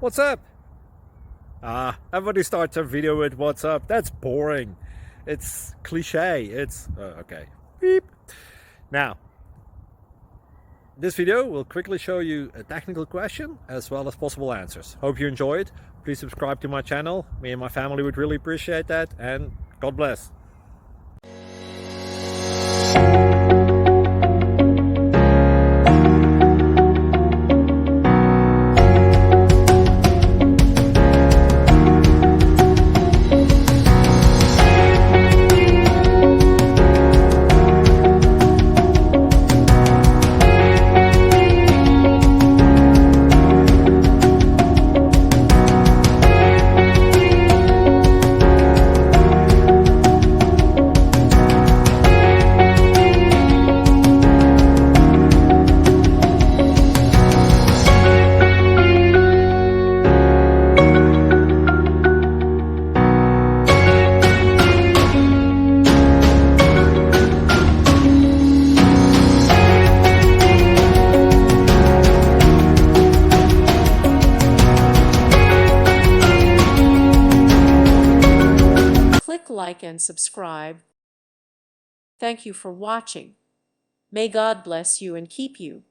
What's up? Everybody starts a video with what's up. That's boring. It's cliche. It's okay. Beep. Now, this video will quickly show you a technical question as well as possible answers. Hope you enjoy it. Please subscribe to my channel. Me and my family would really appreciate that, and God bless. Click like and subscribe. Thank you for watching. May God bless you and keep you.